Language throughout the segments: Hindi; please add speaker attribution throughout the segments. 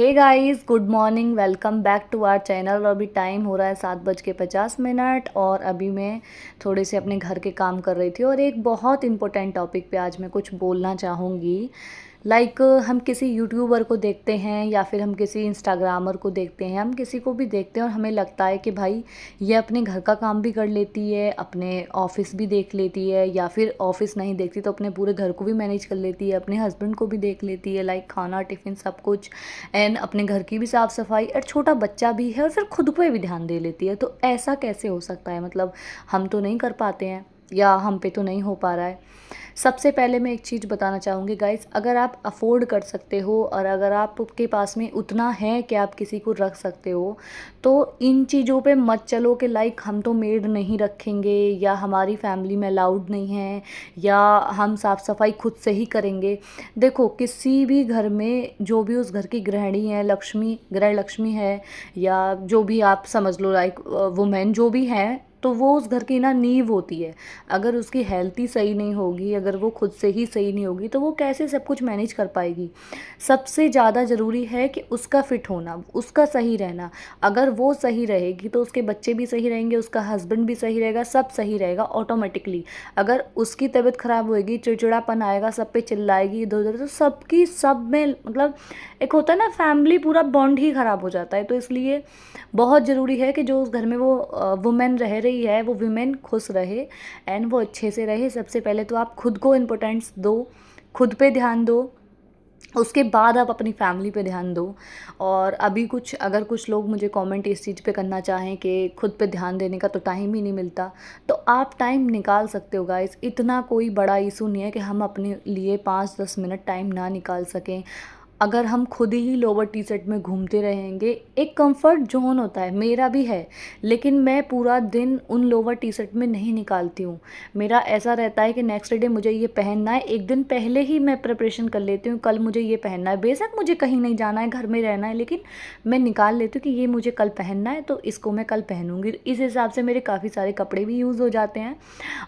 Speaker 1: Hey guys, good morning. Welcome back to our channel. और अभी टाइम हो रहा है 7:50 और अभी मैं थोड़े से अपने घर के काम कर रही थी और एक बहुत इंपॉर्टेंट टॉपिक पे आज मैं कुछ बोलना चाहूँगी। हम किसी यूट्यूबर को देखते हैं या फिर हम किसी इंस्टाग्रामर को देखते हैं, हम किसी को भी देखते हैं और हमें लगता है कि भाई ये अपने घर का काम भी कर लेती है, अपने ऑफिस भी देख लेती है, या फिर ऑफिस नहीं देखती तो अपने पूरे घर को भी मैनेज कर लेती है, अपने हस्बैंड को भी देख लेती है, लाइक खाना टिफ़िन सब कुछ, एंड अपने घर की भी साफ़ सफाई, और छोटा बच्चा भी है और फिर खुद पे भी ध्यान दे लेती है। तो ऐसा कैसे हो सकता है? मतलब हम तो नहीं कर पाते हैं या हम पे तो नहीं हो पा रहा है। सबसे पहले मैं एक चीज़ बताना चाहूँगी गाइस, अगर आप अफोर्ड कर सकते हो और अगर आपके पास में उतना है कि आप किसी को रख सकते हो, तो इन चीज़ों पे मत चलो कि लाइक हम तो मेड नहीं रखेंगे या हमारी फैमिली में अलाउड नहीं है या हम साफ़ सफाई खुद से ही करेंगे। देखो, किसी भी घर में जो भी उस घर की गृहिणी है, लक्ष्मी, गृह लक्ष्मी है, या जो भी आप समझ लो, लाइक वुमेन जो भी है, तो वो उस घर की ना नींव होती है। अगर उसकी हेल्थ ही सही नहीं होगी, अगर वो खुद से ही सही नहीं होगी, तो वो कैसे सब कुछ मैनेज कर पाएगी। सबसे ज़्यादा ज़रूरी है कि उसका फिट होना, उसका सही रहना। अगर वो सही रहेगी तो उसके बच्चे भी सही रहेंगे, उसका हस्बैंड भी सही रहेगा, सब सही रहेगा ऑटोमेटिकली। अगर उसकी तबीयत ख़राब होएगी, चिड़चिड़ापन आएगा, सब पे चिल्लाएगी इधर उधर, तो सबकी सब में मतलब एक होता है ना, फैमिली पूरा बॉन्ड ही ख़राब हो जाता है। तो इसलिए बहुत ज़रूरी है कि जो उस घर में वो वुमेन रह रही है, वो वुमेन खुश रहे एंड वो अच्छे से रहे। सबसे पहले तो आप खुद को इम्पोर्टेंस दो, खुद पे ध्यान दो, उसके बाद आप अपनी फैमिली पे ध्यान दो। और अभी अगर कुछ लोग मुझे कमेंट इस चीज़ पे करना चाहें कि खुद पे ध्यान देने का तो टाइम ही नहीं मिलता, तो आप टाइम निकाल सकते हो गाइस। इतना कोई बड़ा इशू नहीं है कि हम अपने लिए 5-10 मिनट टाइम ना निकाल सकें। अगर हम खुद ही लोअर टी शर्ट में घूमते रहेंगे, एक कंफर्ट जोन होता है, मेरा भी है, लेकिन मैं पूरा दिन उन लोअर टी शर्ट में नहीं निकालती हूँ। मेरा ऐसा रहता है कि नेक्स्ट डे मुझे ये पहनना है, एक दिन पहले ही मैं प्रिपरेशन कर लेती हूँ, कल मुझे ये पहनना है। बेशक मुझे कहीं नहीं जाना है, घर में रहना है, लेकिन मैं निकाल लेती हूँ कि ये मुझे कल पहनना है, तो इसको मैं कल पहनूंगी। इस हिसाब से मेरे काफ़ी सारे कपड़े भी यूज़ हो जाते हैं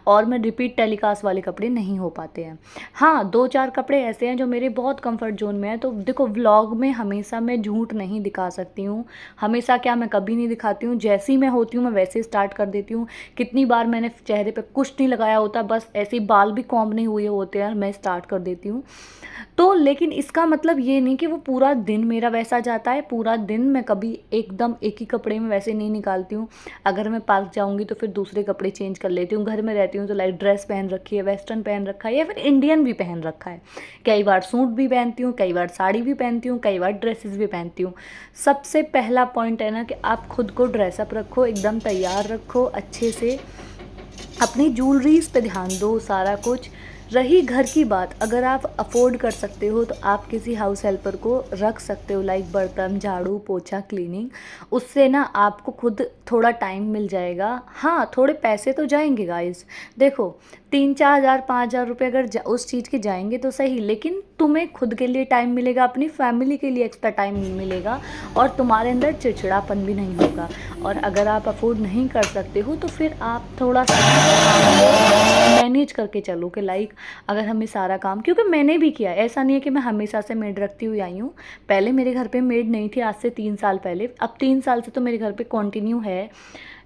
Speaker 1: और मैं रिपीट टेलीकास्ट वाले कपड़े नहीं हो पाते हैं। हाँ, 2-4 कपड़े ऐसे हैं जो मेरे बहुत कंफर्ट जोन में है। तो देखो, व्लॉग में हमेशा मैं झूठ नहीं दिखा सकती हूँ। हमेशा क्या, मैं कभी नहीं दिखाती हूँ। जैसी मैं होती हूँ मैं वैसे ही स्टार्ट कर देती हूँ। कितनी बार मैंने चेहरे पे कुछ नहीं लगाया होता, बस ऐसे ही बाल भी कॉम्ब नहीं हुए होते हैं, मैं स्टार्ट कर देती हूँ। तो लेकिन इसका मतलब ये नहीं कि वो पूरा दिन मेरा वैसा जाता है। पूरा दिन मैं कभी एकदम एक ही कपड़े में वैसे नहीं निकालती हूँ। अगर मैं पार्क जाऊँगी तो फिर दूसरे कपड़े चेंज कर लेती हूँ। घर में रहती हूँ तो लाइक ड्रेस पहन रखी है, वेस्टर्न पहन रखा है, या फिर इंडियन भी पहन रखा है। कई बार सूट भी पहनती हूँ, कई बार साड़ी भी पहनती हूँ, कई बार ड्रेसेस भी पहनती हूँ। सबसे पहला पॉइंट है ना कि आप खुद को ड्रेसअप रखो, एकदम तैयार रखो अच्छे से, अपनी ज्वेलरीज पे ध्यान दो, सारा कुछ। रही घर की बात, अगर आप अफोर्ड कर सकते हो तो आप किसी हाउस हेल्पर को रख सकते हो, लाइक बर्तन, झाड़ू, पोछा, क्लीनिंग। उससे ना आपको खुद थोड़ा टाइम मिल जाएगा। हाँ, थोड़े पैसे तो जाएंगे गाइस। देखो, 3-4 हज़ार 5 हज़ार रुपये अगर उस चीज़ के जाएंगे तो सही, लेकिन तुम्हें खुद के लिए टाइम मिलेगा, अपनी फैमिली के लिए एक्स्ट्रा टाइम मिलेगा और तुम्हारे अंदर चिड़चिड़ापन भी नहीं होगा। और अगर आप अफोर्ड नहीं कर सकते हो तो फिर आप थोड़ा सा मैनेज करके चलो कि लाइक अगर हमें सारा काम, क्योंकि मैंने भी किया, ऐसा नहीं है कि मैं हमेशा से मेड रखती हुई आई हूँ। पहले मेरे घर पे मेड नहीं थी, आज से 3 साल पहले। अब 3 साल से तो मेरे घर पे कंटिन्यू है।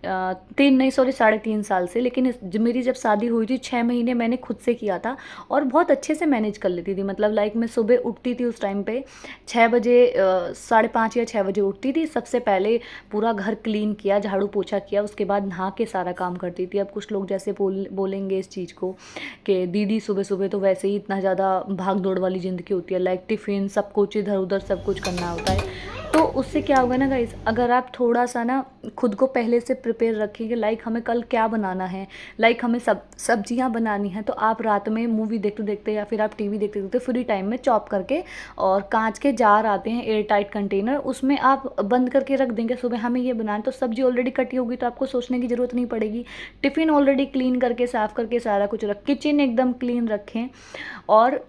Speaker 1: 3 नहीं, सॉरी, 3.5 साल से। लेकिन मेरी जब शादी हुई थी, 6 महीने मैंने खुद से किया था और बहुत अच्छे से मैनेज कर लेती थी। मतलब लाइक मैं सुबह उठती थी उस टाइम पे 6 बजे, 5:30 या 6 बजे उठती थी। सबसे पहले पूरा घर क्लीन किया, झाड़ू पोछा किया, उसके बाद नहा के सारा काम करती थी। अब कुछ लोग जैसे बोलेंगे इस चीज़ को कि दीदी सुबह सुबह तो वैसे ही इतना ज़्यादा भाग दौड़ वाली ज़िंदगी होती है, लाइक टिफ़िन, सब कुछ इधर उधर सब कुछ करना होता है। तो उससे क्या होगा ना गाइस, अगर आप थोड़ा सा ना खुद को पहले से प्रिपेयर रखेंगे, लाइक हमें कल क्या बनाना है, लाइक हमें सब्जियां बनानी है, तो आप रात में मूवी देखते देखते या फिर आप टीवी देखते देखते फ्री टाइम में चॉप करके, और कांच के जार आते हैं एयर टाइट कंटेनर, उसमें आप बंद करके रख देंगे। सुबह हमें ये बनाना, तो सब्जी ऑलरेडी कटी होगी तो आपको सोचने की ज़रूरत नहीं पड़ेगी। टिफ़िन ऑलरेडी क्लीन करके, साफ़ करके सारा कुछ किचन एकदम क्लीन रखें। और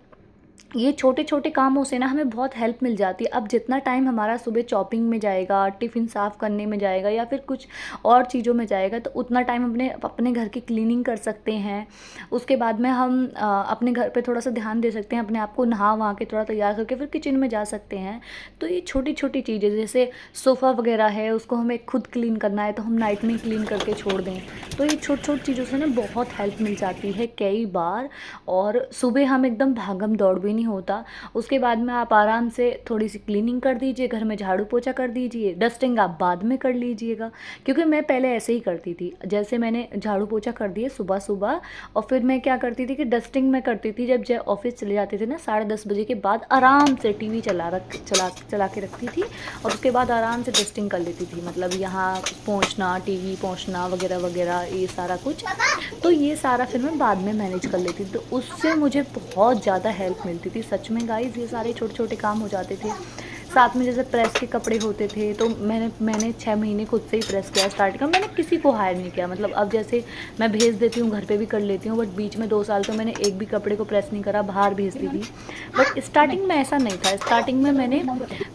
Speaker 1: ये छोटे छोटे कामों से ना हमें बहुत हेल्प मिल जाती है। अब जितना टाइम हमारा सुबह चॉपिंग में जाएगा, टिफ़िन साफ़ करने में जाएगा या फिर कुछ और चीज़ों में जाएगा, तो उतना टाइम अपने अपने घर की क्लीनिंग कर सकते हैं। उसके बाद में हम अपने घर पे थोड़ा सा ध्यान दे सकते हैं, अपने आप को नहा वहा के थोड़ा तैयार करके फिर किचन में जा सकते हैं। तो ये छोटी छोटी चीज़ें, जैसे सोफ़ा वगैरह है उसको हमें खुद क्लीन करना है तो हम नाइट में क्लीन करके छोड़ दें। तो ये छोटी छोटी चीज़ों से ना बहुत हेल्प मिल जाती है कई बार, और सुबह हम एकदम भागम दौड़ भी नहीं होता। उसके बाद में आप आराम से थोड़ी सी क्लीनिंग कर दीजिए, घर में झाड़ू पोछा कर दीजिए, डस्टिंग आप बाद में कर लीजिएगा। क्योंकि मैं पहले ऐसे ही करती थी, जैसे मैंने झाड़ू पोछा कर दिए सुबह सुबह, और फिर मैं क्या करती थी कि डस्टिंग में करती थी। जब ऑफिस चले जाते थे ना 10:30 बजे के बाद, आराम से टीवी चला के रखती थी और उसके बाद आराम से डस्टिंग कर लेती थी। मतलब यहाँ पोंछना, टीवी पोंछना वगैरह वगैरह, ये सारा कुछ। तो ये सारा फिर मैं बाद में मैनेज कर लेती थी, तो उससे मुझे बहुत ज़्यादा हेल्प मिलती थी सच में गाइस। ये सारे छोटे छोटे काम हो जाते थे। साथ में जैसे प्रेस के कपड़े होते थे, तो मैंने 6 महीने खुद से ही प्रेस किया स्टार्ट का। मैंने किसी को हायर नहीं किया। मतलब अब जैसे मैं भेज देती हूँ, घर पे भी कर लेती हूँ, बट बीच में 2 साल तो मैंने एक भी कपड़े को प्रेस नहीं करा, बाहर भेजती थी। बट स्टार्टिंग में ऐसा नहीं था। स्टार्टिंग में मैंने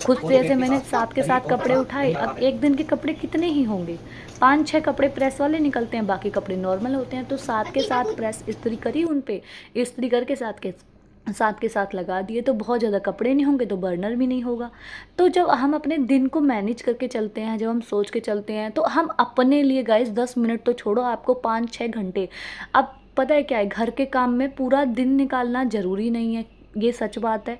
Speaker 1: खुद से ऐसे मैंने 7 के 7 कपड़े उठाए। अब एक दिन के कपड़े कितने ही होंगे, 5-6 कपड़े प्रेस वाले निकलते हैं, बाकी कपड़े नॉर्मल होते हैं। तो 7 के 7 प्रेस इस्त्री करी, उन पे इस्त्री करके 7 के साथ लगा दिए, तो बहुत ज़्यादा कपड़े नहीं होंगे, तो बर्नर भी नहीं होगा। तो जब हम अपने दिन को मैनेज करके चलते हैं, जब हम सोच के चलते हैं, तो हम अपने लिए गाइस 10 मिनट तो छोड़ो, आपको 5-6 घंटे। अब पता है क्या है, घर के काम में पूरा दिन निकालना ज़रूरी नहीं है, ये सच बात है।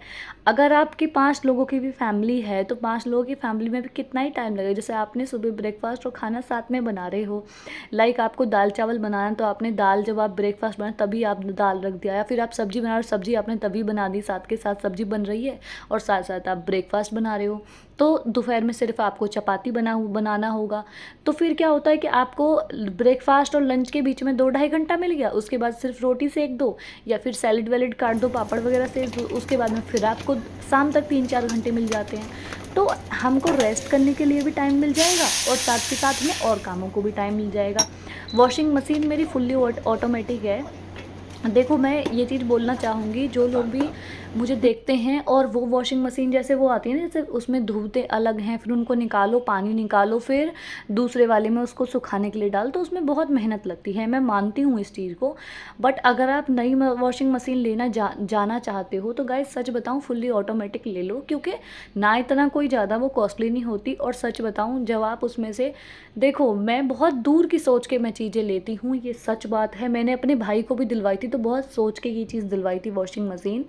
Speaker 1: अगर आपकी 5 लोगों की भी फैमिली है, तो 5 लोगों की फैमिली में भी कितना ही टाइम लगेगा। जैसे आपने सुबह ब्रेकफास्ट और खाना साथ में बना रहे हो, लाइक आपको दाल चावल बनाना है, तो आपने दाल, जब आप ब्रेकफास्ट बनाए तभी आपने दाल रख दिया, या फिर आप सब्जी बना रहे हो, सब्जी आपने तभी बना दी, साथ के साथ सब्जी बन रही है और साथ साथ आप ब्रेकफास्ट बना रहे हो। तो दोपहर में सिर्फ आपको चपाती बनाना होगा। तो फिर क्या होता है कि आपको ब्रेकफास्ट और लंच के बीच में 2-2.5 घंटा मिल गया। उसके बाद सिर्फ रोटी सेक दो या फिर सैलेड वैलेड काट दो, पापड़ वगैरह सेक दो। उसके बाद में फिर आपको शाम तक 3-4 घंटे मिल जाते हैं। तो हमको रेस्ट करने के लिए भी टाइम मिल जाएगा और साथ के साथ में और कामों को भी टाइम मिल जाएगा। वॉशिंग मशीन मेरी फुल्ली ऑटोमेटिक है। देखो, मैं ये चीज़ बोलना चाहूँगी, जो लोग भी मुझे देखते हैं और वो वॉशिंग मशीन जैसे वो आती है ना, जैसे उसमें धोते अलग हैं, फिर उनको निकालो, पानी निकालो, फिर दूसरे वाले में उसको सुखाने के लिए डालो, तो उसमें बहुत मेहनत लगती है। मैं मानती हूँ इस चीज़ को। बट अगर आप नई वॉशिंग मशीन लेना जाना चाहते हो, तो गाइस सच बताऊँ, फुल्ली ऑटोमेटिक ले लो, क्योंकि ना इतना कोई ज़्यादा वो कॉस्टली नहीं होती। और सच बताऊँ, जब आप उसमें से देखो, मैं बहुत दूर की सोच के मैं चीज़ें लेती हूँ, ये सच बात है। मैंने अपने भाई को भी दिलवाई थी, तो बहुत सोच के ये चीज़ दिलवाई थी वॉशिंग मशीन,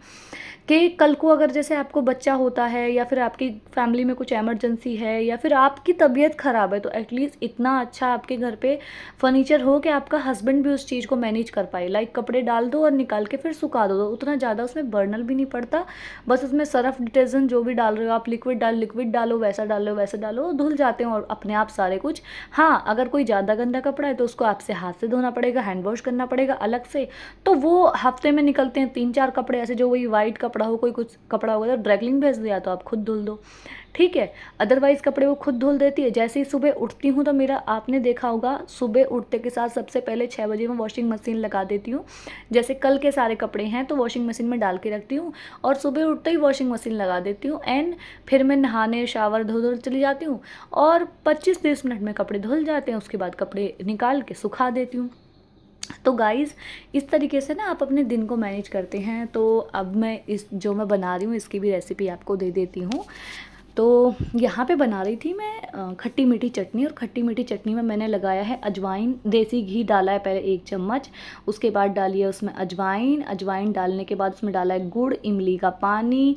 Speaker 1: कि कल को अगर जैसे आपको बच्चा होता है या फिर आपकी फैमिली में कुछ इमरजेंसी है या फिर आपकी तबीयत ख़राब है, तो एटलीस्ट इतना अच्छा आपके घर पे फर्नीचर हो कि आपका हस्बैंड भी उस चीज़ को मैनेज कर पाए। लाइक कपड़े डाल दो और निकाल के फिर सुखा दो, तो उतना ज़्यादा उसमें बर्नर भी नहीं पड़ता। बस उसमें सर्फ, डिटर्जेंट जो भी डाल रहे हो आप, लिक्विड डालो, वैसा डालो वैसा डालो, धुल जाते हैं और अपने आप सारे कुछ। हाँ, अगर कोई ज़्यादा गंदा कपड़ा है तो उसको आपसे हाथ से धोना पड़ेगा, हैंड वॉश करना पड़ेगा अलग से। तो वो हफ्ते में निकलते हैं 3-4 कपड़े ऐसे, जो वही वाइट कपड़ा हो, कोई कुछ कपड़ा होगा तो ड्राइक्लिंग भेज दिया तो आप खुद धुल दो, ठीक है। अदरवाइज़ कपड़े वो खुद धुल देती है। जैसे ही सुबह उठती हूँ, तो मेरा, आपने देखा होगा, सुबह उठते के साथ सबसे पहले 6 बजे मैं वॉशिंग मशीन लगा देती हूँ। जैसे कल के सारे कपड़े हैं तो वॉशिंग मशीन में डाल के रखती हूँ और सुबह उठते ही वॉशिंग मशीन लगा देती हूँ। एंड फिर मैं नहाने, शावर धो चली जाती हूँ और 25-30 मिनट में कपड़े धुल जाते हैं। उसके बाद कपड़े निकाल के सुखा देती हूँ। तो गाइज़, इस तरीके से ना आप अपने दिन को मैनेज करते हैं। तो अब मैं जो मैं बना रही हूँ इसकी भी रेसिपी आपको दे देती हूँ। तो यहाँ पे बना रही थी मैं खट्टी मीठी चटनी, और खट्टी मीठी चटनी में मैंने लगाया है अजवाइन, देसी घी डाला है पहले 1 चम्मच, उसके बाद डाली है उसमें अजवाइन डालने के बाद उसमें डाला है गुड़, इमली का पानी,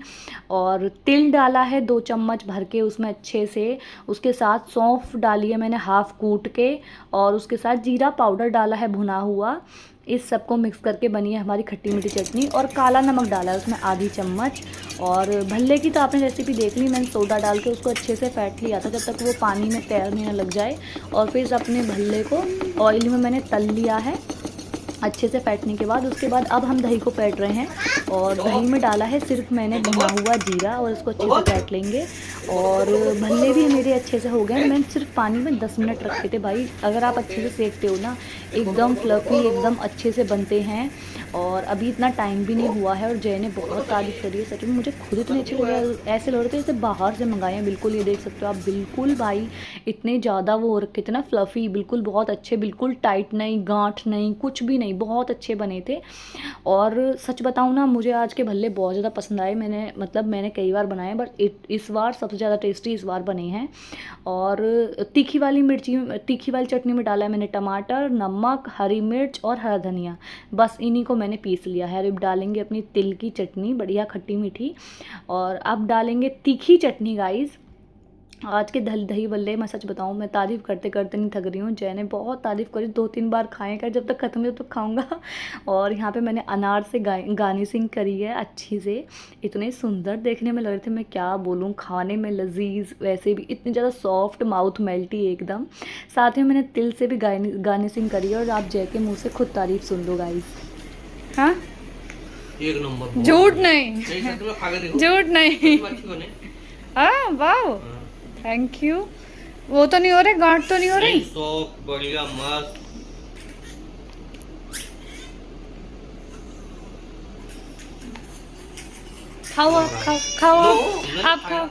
Speaker 1: और तिल डाला है 2 चम्मच भर के उसमें अच्छे से। उसके साथ सौंफ डाली है मैंने हाफ़ कूट के, और उसके साथ जीरा पाउडर डाला है भुना हुआ। इस सबको मिक्स करके बनी है हमारी खट्टी मीठी चटनी। और काला नमक डाला है उसमें आधी चम्मच। और भल्ले की तो आपने रेसिपी देख ली, मैंने सोडा डाल के उसको अच्छे से फेंट लिया था जब तक वो पानी में तैरने न लग जाए। और फिर अपने भल्ले को ऑयल में मैंने तल लिया है अच्छे से फेंटने के बाद। उसके बाद अब हम दही को फेंट रहे हैं, और दही में डाला है सिर्फ मैंने भुना हुआ जीरा, और इसको अच्छे से फेंट लेंगे। और भल्ले भी मेरे अच्छे से हो गए। मैंने सिर्फ पानी में 10 मिनट रखे थे भाई। अगर आप अच्छे से सेकते हो ना, एकदम फ्लफ़ी, एकदम अच्छे से बनते हैं। और अभी इतना टाइम भी नहीं हुआ है और जय ने बहुत तारीफ़ करी है, सच में मुझे खुद इतने अच्छे लगे, ऐसे लग रहे थे जैसे बाहर से मंगाए हैं। बिल्कुल ये देख सकते हो आप, बिल्कुल भाई इतने ज़्यादा वो हो रखे थे ना फ्लफ़ी, बिल्कुल बहुत अच्छे, बिल्कुल टाइट नहीं, गांठ नहीं, कुछ भी नहीं, बहुत अच्छे बने थे। और सच बताऊँ ना, मुझे आज के भल्ले बहुत ज़्यादा पसंद आए। मैंने कई बार बनाए, बट इस बार सबसे ज़्यादा टेस्टी इस बार बने हैं। और तीखी वाली चटनी में डाला है मैंने टमाटर, नमक, हरी मिर्च और हरा धनिया, बस इन्हीं को मैंने पीस लिया है। अब डालेंगे अपनी तिल की चटनी, बढ़िया खट्टी मीठी। और अब डालेंगे तीखी चटनी गाइस। आज के दही बल्ले, मैं सच बताऊं, मैं तारीफ़ करते करते नहीं थक रही हूँ। जय ने बहुत तारीफ़ करी, 2-3 बार खाए कर, जब तक ख़त्म नहीं जब तक खाऊंगा। और यहाँ पे मैंने अनार से गार्निशिंग करी है अच्छी से। इतने सुंदर देखने में लग रहे थे, मैं क्या बोलूँ, खाने में लजीज, वैसे भी इतनी ज़्यादा सॉफ्ट, माउथ मेल्टी एकदम। साथ में मैंने तिल से भी गार्निशिंग करी है। और आप जय के मुँह से खुद तारीफ़ सुन लो गाइस। हाँ,
Speaker 2: एक नंबर,
Speaker 1: झूठ नहीं, झूठ नहीं। हाँ वाह, थैंक यू। वो तो नहीं हो रहे, गांठ तो नहीं हो रही।
Speaker 2: सॉफ्ट, बढ़िया, मस्त।
Speaker 1: खाओ आप, खाओ खाओ आप खाओ।